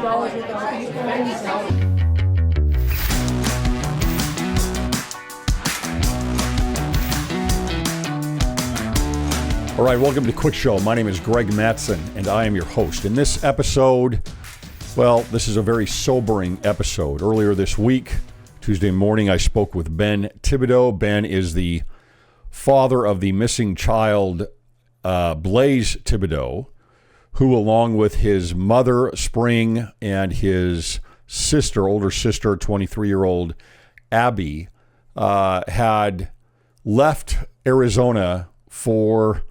All right, welcome to Cwic Show. My name is Greg Mattson, and I am your host. In this episode, well, this is a very sobering episode. Earlier this week, Tuesday morning, I spoke with Ben Thibaudeau. Ben is the father of the missing child, Blaze Thibaudeau, who, along with his mother, Spring, and his sister, older sister, 23-year-old Abby, had left Arizona for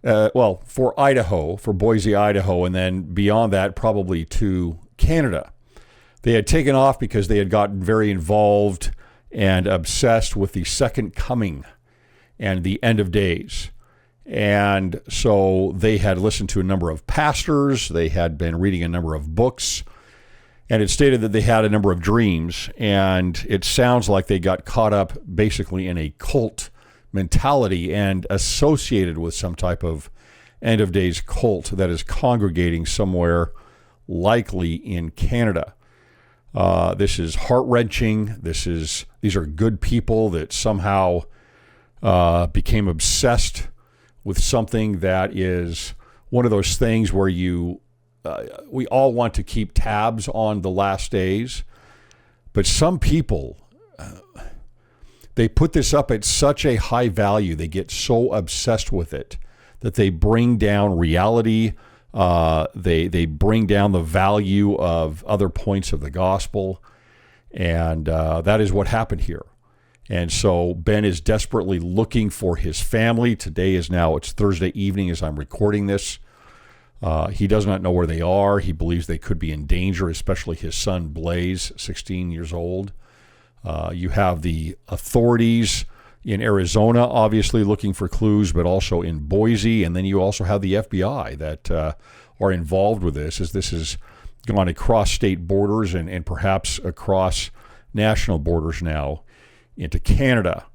Idaho, for Boise, Idaho, and then beyond that, probably to Canada. They had taken off because they had gotten very involved and obsessed with the second coming and the end of days. And so they had listened to a number of pastors, they had been reading a number of books, and it stated that they had a number of dreams, and it sounds like they got caught up basically in a cult mentality and associated with some type of end of days cult that is congregating somewhere, likely in Canada. This is heart-wrenching. These are good people that somehow became obsessed with something that is one of those things where we all want to keep tabs on the last days, but some people, they put this up at such a high value, they get so obsessed with it that they bring down reality, they bring down the value of other points of the gospel, and that is what happened here. And so Ben is desperately looking for his family. It's Thursday evening as I'm recording this. He does not know where they are. He believes they could be in danger, especially his son Blaze, 16 years old. You have the authorities in Arizona, obviously looking for clues, but also in Boise. And then you also have the FBI that are involved with this, as this has gone across state borders and perhaps across national borders now into Canada.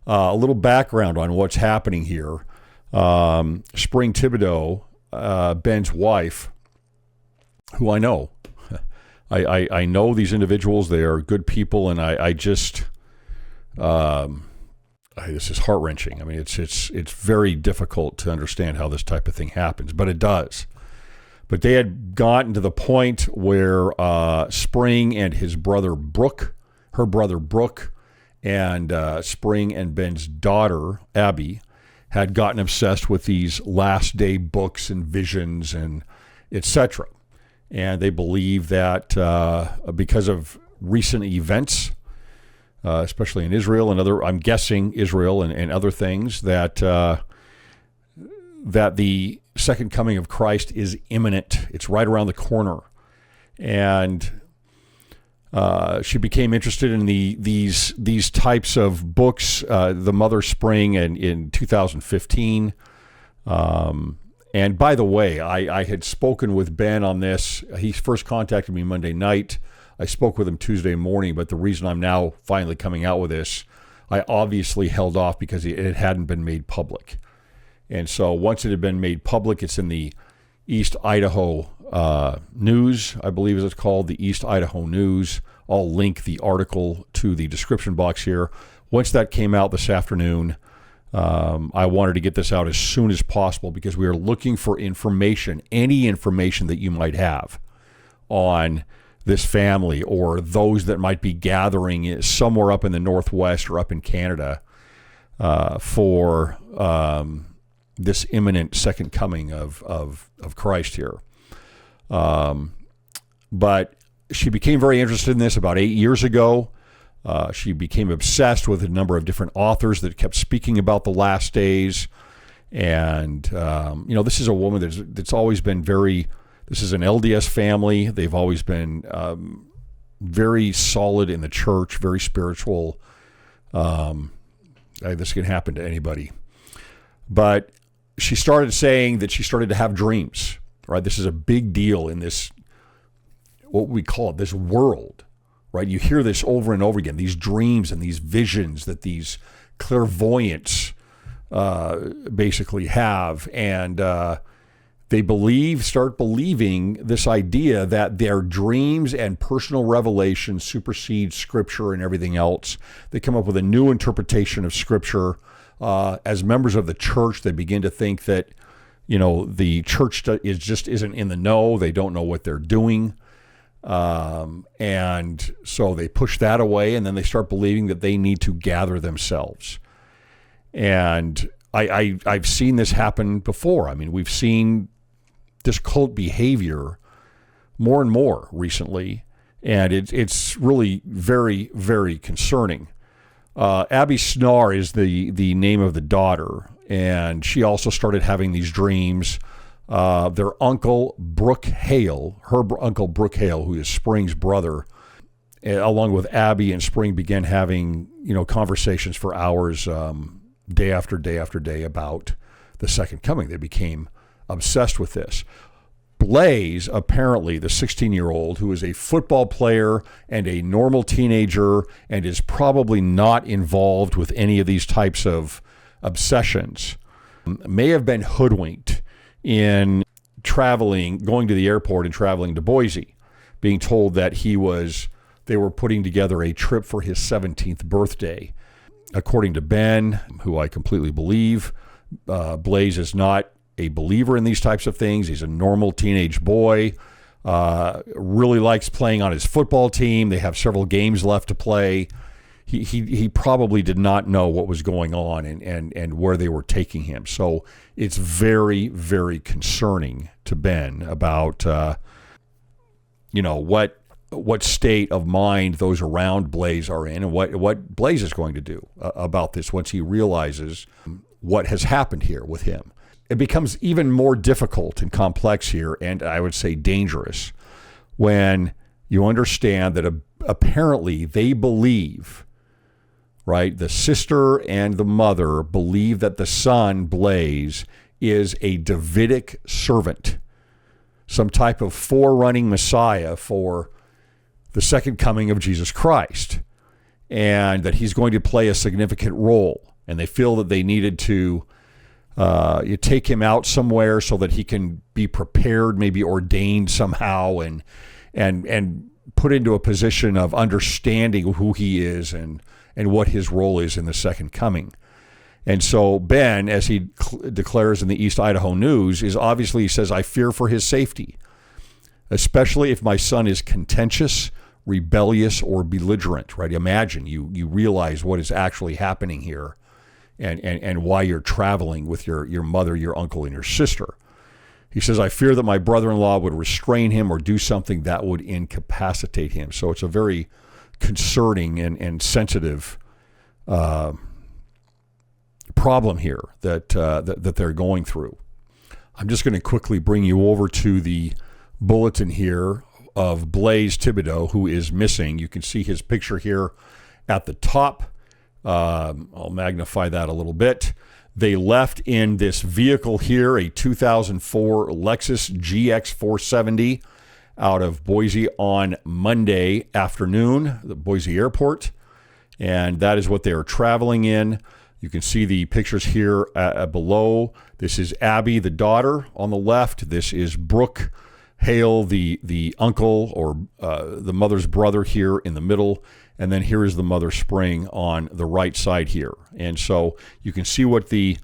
A little background on what's happening here. Spring Thibaudeau, Ben's wife, who I know. I know these individuals. They are good people, and this is heart-wrenching. I mean, it's very difficult to understand how this type of thing happens, but it does. But they had gotten to the point where Spring and her brother Brooke, and Spring and Ben's daughter, Abby, had gotten obsessed with these last day books and visions and etc. And they believe that because of recent events, especially in Israel and I'm guessing Israel and other things, that the second coming of Christ is imminent. It's right around the corner. And she became interested in these types of books, the mother Spring, in 2015. And by the way, I had spoken with Ben on this. He first contacted me Monday night. I spoke with him Tuesday morning, but the reason I'm now finally coming out with this, I obviously held off because it hadn't been made public. And so once it had been made public, it's in the East Idaho News, I believe is it's called, the East Idaho News. I'll link the article to the description box here. Once that came out this afternoon, I wanted to get this out as soon as possible because we are looking for information, any information that you might have on this family or those that might be gathering somewhere up in the Northwest or up in Canada for this imminent second coming of Christ here. But she became very interested in this about 8 years ago. She became obsessed with a number of different authors that kept speaking about the last days. And, this is a woman that's always been this is an LDS family. They've always been very solid in the church, very spiritual. This can happen to anybody. But she started saying that she started to have dreams, right? This is a big deal in this, what we call it, this world. Right, you hear this over and over again, these dreams and these visions that these clairvoyants basically have. And start believing this idea that their dreams and personal revelation supersede Scripture and everything else. They come up with a new interpretation of Scripture. As members of the church, they begin to think that, the church isn't in the know. They don't know what they're doing. And so they push that away, and then they start believing that they need to gather themselves. And I've seen this happen before. I mean, we've seen this cult behavior more and more recently, and it's really very, very concerning. Abby Snar is the name of the daughter, and she also started having these dreams. Their uncle, Brooke Hale, uncle Brooke Hale, who is Spring's brother, along with Abby and Spring, began having conversations for hours, day after day after day, about the second coming. They became obsessed with this. Blaze, apparently the 16-year-old, who is a football player and a normal teenager and is probably not involved with any of these types of obsessions, may have been hoodwinked in going to the airport and traveling to Boise, being told that they were putting together a trip for his 17th birthday. According to Ben, who I completely believe, Blaze is not a believer in these types of things. He's a normal teenage boy, really likes playing on his football team. They have several games left to play. He probably did not know what was going on and where they were taking him. So it's very, very concerning to Ben about what state of mind those around Blaze are in, and what Blaze is going to do about this once he realizes what has happened here with him. It becomes even more difficult and complex here, and I would say dangerous, when you understand that apparently they believe, right, the sister and the mother believe that the son, Blaze, is a Davidic servant, some type of forerunning Messiah for the second coming of Jesus Christ, and that he's going to play a significant role. And they feel that they needed to you take him out somewhere so that he can be prepared, maybe ordained somehow, and put into a position of understanding who he is and what his role is in the second coming. And so Ben, as he declares in the East Idaho News, he says, I fear for his safety, especially if my son is contentious, rebellious, or belligerent, right? Imagine you realize what is actually happening here and why you're traveling with your mother, your uncle, and your sister. He says, I fear that my brother-in-law would restrain him or do something that would incapacitate him. So it's a very concerning and sensitive problem here that they're going through. I'm just going to quickly bring you over to the bulletin here of Blaze Thibaudeau, who is missing. You can see his picture here at the top. I'll magnify that a little bit. They left in this vehicle here, a 2004 Lexus GX 470 out of Boise on Monday afternoon, the Boise airport. And that is what they are traveling in. You can see the pictures here below. This is Abby, the daughter, on the left. This is Brooke Hale, the uncle or the mother's brother, here in the middle. And then here is the mother, Spring, on the right side here. And so you can see what the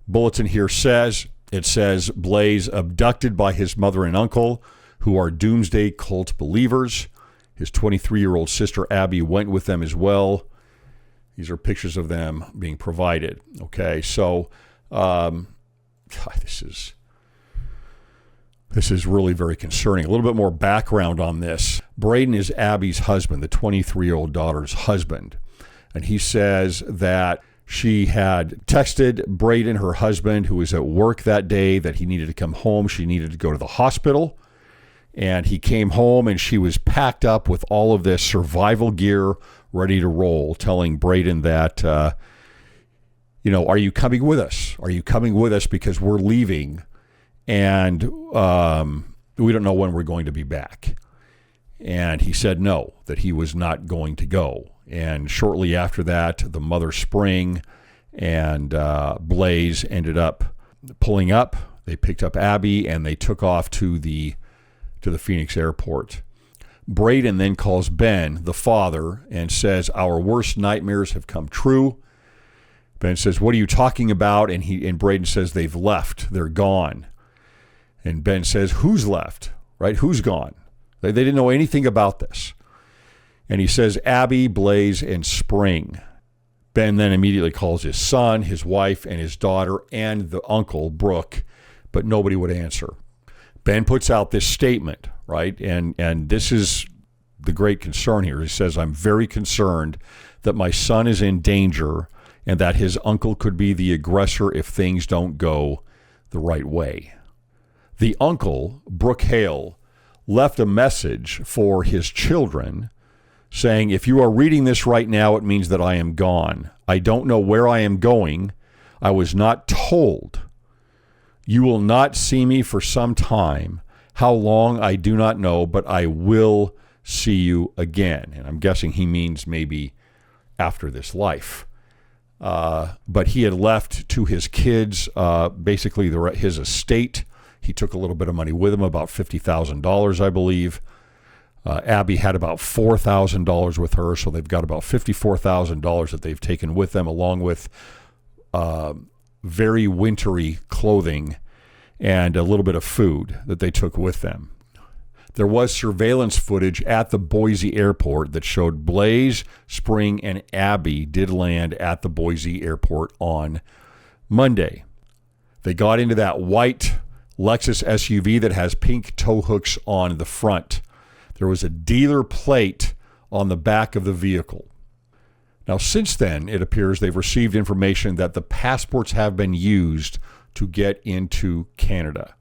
bulletin here says. It says, Blaze abducted by his mother and uncle, who are Doomsday cult believers. His 23-year-old sister, Abby, went with them as well. These are pictures of them being provided. Okay, so this is really very concerning. A little bit more background on this. Braden is Abby's husband, the 23-year-old daughter's husband. And he says that she had texted Braden, her husband, who was at work that day, that he needed to come home. She needed to go to the hospital. And he came home, and she was packed up with all of this survival gear ready to roll, telling Braden that, are you coming with us? Are you coming with us, because we're leaving, and we don't know when we're going to be back. And he said no, that he was not going to go. And shortly after that, the mother, Spring, and Blaze ended up pulling up. They picked up Abby and they took off to the Phoenix airport. Braden then calls Ben, the father, and says, "Our worst nightmares have come true." Ben says, "What are you talking about?" And Braden says, "They've left. They're gone." And Ben says, "Who's left? Right? Who's gone?" They didn't know anything about this. And he says, "Abby, Blaze, and Spring." Ben then immediately calls his son, his wife, and his daughter, and the uncle, Brooke, but nobody would answer. Ben puts out this statement, right? And this is the great concern here. He says, "I'm very concerned that my son is in danger and that his uncle could be the aggressor if things don't go the right way." The uncle, Brooke Hale, left a message for his children saying, "If you are reading this right now, it means that I am gone. I don't know where I am going. I was not told. You will not see me for some time. How long, I do not know, but I will see you again." And I'm guessing he means maybe after this life. But he had left to his kids basically his estate. He took a little bit of money with him, about $50,000, I believe. Abby had about $4,000 with her, so they've got about $54,000 that they've taken with them, along with very wintry clothing and a little bit of food that they took with them. There was surveillance footage at the Boise airport that showed Blaze, Spring, and Abby did land at the Boise airport on Monday. They got into that white Lexus SUV that has pink tow hooks on the front. There was a dealer plate on the back of the vehicle. Now, since then, it appears they've received information that the passports have been used to get into Canada.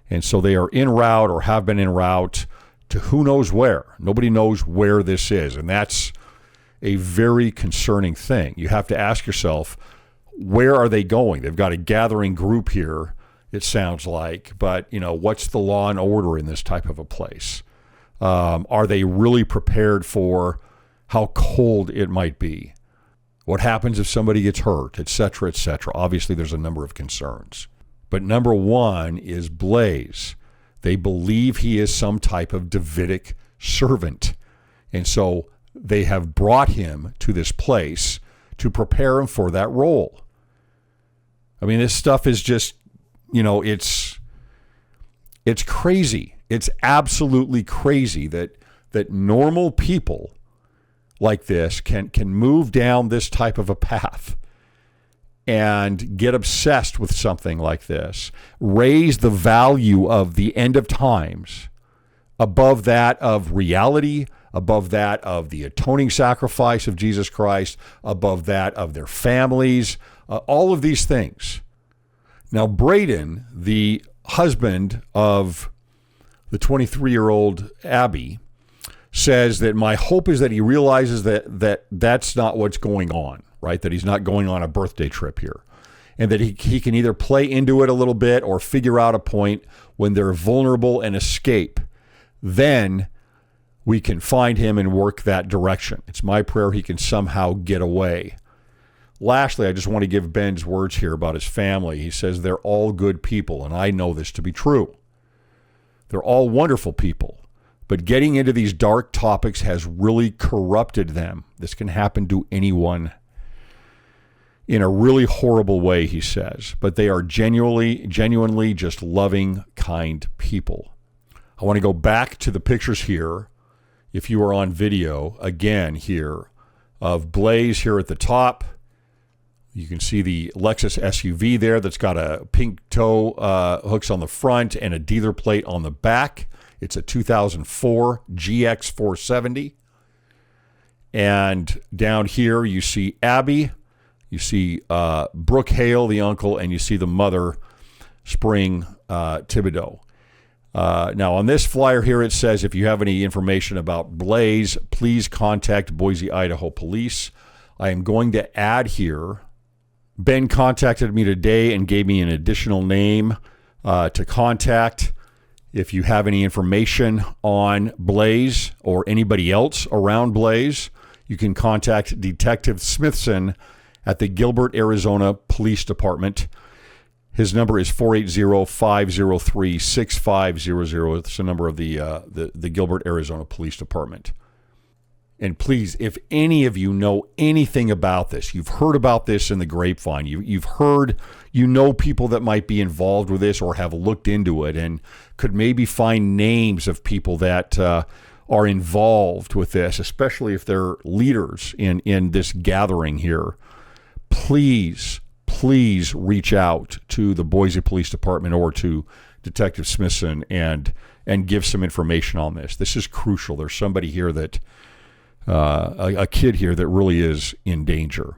And so they are en route or have been en route to who knows where. Nobody knows where this is. And that's a very concerning thing. You have to ask yourself, where are they going? They've got a gathering group here, it sounds like. But, what's the law and order in this type of a place? Are they really prepared for how cold it might be? What happens if somebody gets hurt, et cetera, et cetera? Obviously, there's a number of concerns. But number one is Blaze. They believe he is some type of Davidic servant. And so they have brought him to this place to prepare him for that role. I mean, this stuff is just, it's crazy. It's absolutely crazy that normal people like this can move down this type of a path and get obsessed with something like this, raise the value of the end of times above that of reality, above that of the atoning sacrifice of Jesus Christ, above that of their families, all of these things. Now, Braden, the husband of the 23-year-old Abby, says that my hope is that he realizes that that's not what's going on, right? That he's not going on a birthday trip here. And that he can either play into it a little bit or figure out a point when they're vulnerable and escape. Then we can find him and work that direction. It's my prayer he can somehow get away. Lastly, I just want to give Ben's words here about his family. He says they're all good people, and I know this to be true. They're all wonderful people. But getting into these dark topics has really corrupted them. This can happen to anyone in a really horrible way, he says. But they are genuinely just loving, kind people. I want to go back to the pictures here, if you are on video, again here, of Blaze here at the top. You can see the Lexus SUV there that's got a pink tow hooks on the front and a dealer plate on the back. It's a 2004 GX 470. And down here you see Abby, you see Brooke Hale, the uncle, and you see the mother, Spring Thibaudeau. Now on this flyer here it says, if you have any information about Blaze, please contact Boise, Idaho police. I am going to add here, Ben contacted me today and gave me an additional name to contact. If you have any information on Blaze or anybody else around Blaze, you can contact Detective Smithson at the Gilbert, Arizona Police Department. His number is 480-503-6500. It's the number of the Gilbert, Arizona Police Department. And please, if any of you know anything about this, you've heard about this in the grapevine, you've heard, people that might be involved with this or have looked into it and could maybe find names of people that are involved with this, especially if they're leaders in this gathering here, please reach out to the Boise Police Department or to Detective Smithson and give some information on this. This is crucial. There's somebody here that, a kid here that really is in danger.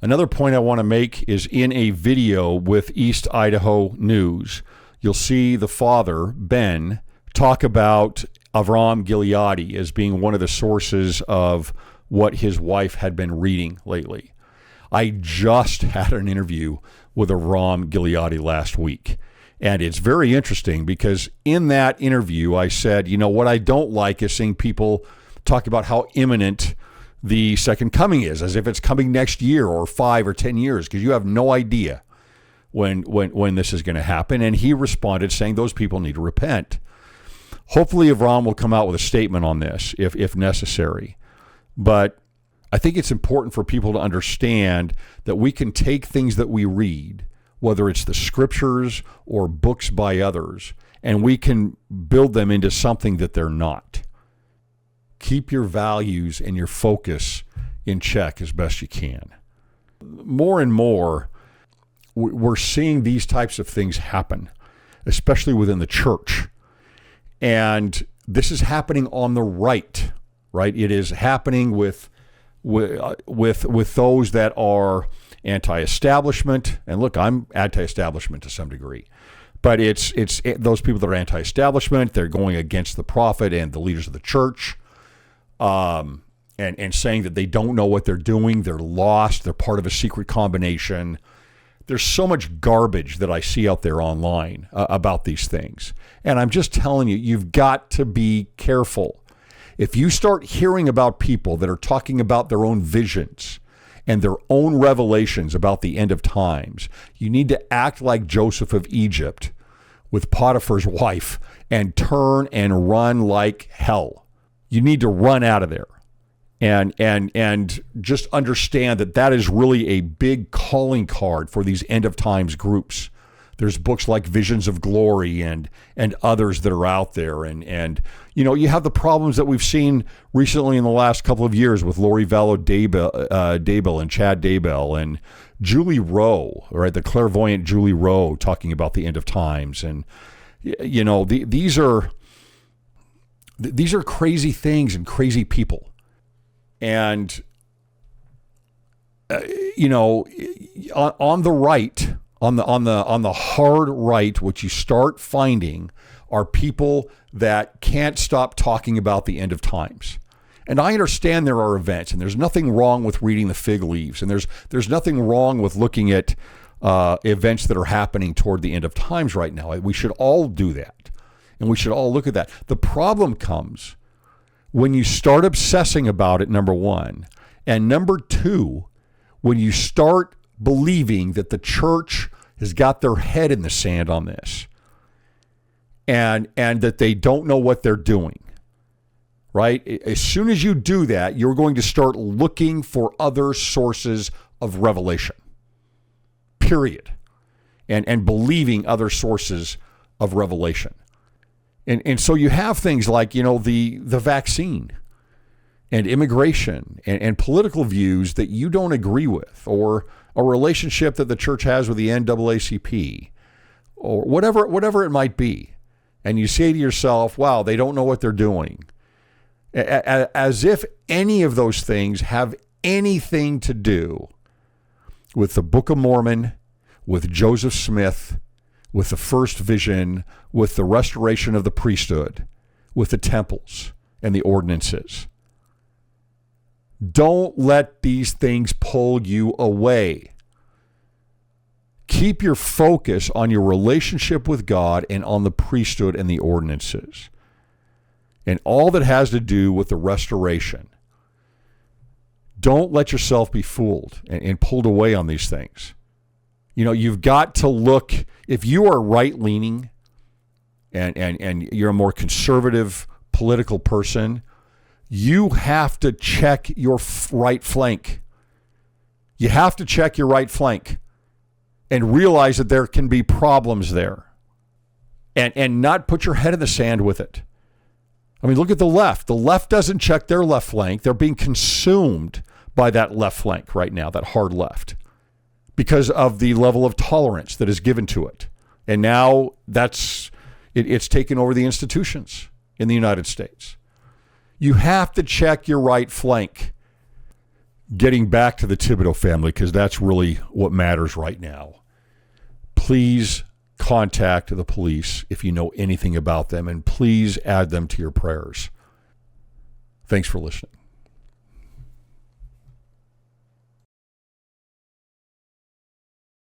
Another point I want to make is in a video with East Idaho News, you'll see the father, Ben, talk about Avraham Gileadi as being one of the sources of what his wife had been reading lately. I just had an interview with Avraham Gileadi last week, and it's very interesting because in that interview I said, what I don't like is seeing people talk about how imminent the second coming is, as if it's coming next year or 5 or 10 years, because you have no idea when this is going to happen. And he responded saying those people need to repent. Hopefully Avraham will come out with a statement on this if necessary. But I think it's important for people to understand that we can take things that we read, whether it's the scriptures or books by others, and we can build them into something that they're not. Keep your values and your focus in check as best you can. More and more, we're seeing these types of things happen, especially within the church. And this is happening on the right? It is happening with those that are anti-establishment. And look, I'm anti-establishment to some degree. But it's those people that are anti-establishment, they're going against the prophet and the leaders of the church. And saying that they don't know what they're doing, they're lost, they're part of a secret combination. There's so much garbage that I see out there online about these things. And I'm just telling you, you've got to be careful. If you start hearing about people that are talking about their own visions and their own revelations about the end of times, you need to act like Joseph of Egypt with Potiphar's wife and turn and run like hell. You need to run out of there and just understand that is really a big calling card for these end of times groups. There's books like Visions of Glory and others that are out there. And you have the problems that we've seen recently in the last couple of years with Lori Vallow Daybell and Chad Daybell and Julie Rowe, right? The clairvoyant Julie Rowe talking about the end of times. And, these are crazy things and crazy people. And, on the right, on the hard right, what you start finding are people that can't stop talking about the end of times. And I understand there are events, and there's nothing wrong with reading the fig leaves, and there's nothing wrong with looking at events that are happening toward the end of times right now. We should all do that, and we should all look at that. The problem comes when you start obsessing about it, number one, and number two, when you start believing that the church has got their head in the sand on this and that they don't know what they're doing, right? As soon as you do that, you're going to start looking for other sources of revelation, period, and believing other sources of revelation. And so you have things like, the vaccine and immigration and political views that you don't agree with, or a relationship that the church has with the NAACP, or whatever it might be. And you say to yourself, wow, they don't know what they're doing. As if any of those things have anything to do with the Book of Mormon, with Joseph Smith, with the first vision, with the restoration of the priesthood, with the temples and the ordinances. Don't let these things pull you away. Keep your focus on your relationship with God and on the priesthood and the ordinances, and all that has to do with the restoration. Don't let yourself be fooled and pulled away on these things. You've got to look, if you are right-leaning and you're a more conservative political person, you have to check your right flank. You have to check your right flank and realize that there can be problems there and not put your head in the sand with it. I mean, look at the left. The left doesn't check their left flank. They're being consumed by that left flank right now, that hard left, because of the level of tolerance that is given to it. And now it's taken over the institutions in the United States. You have to check your right flank. Getting back to the Thibaudeau family, because that's really what matters right now. Please contact the police if you know anything about them, and please add them to your prayers. Thanks for listening.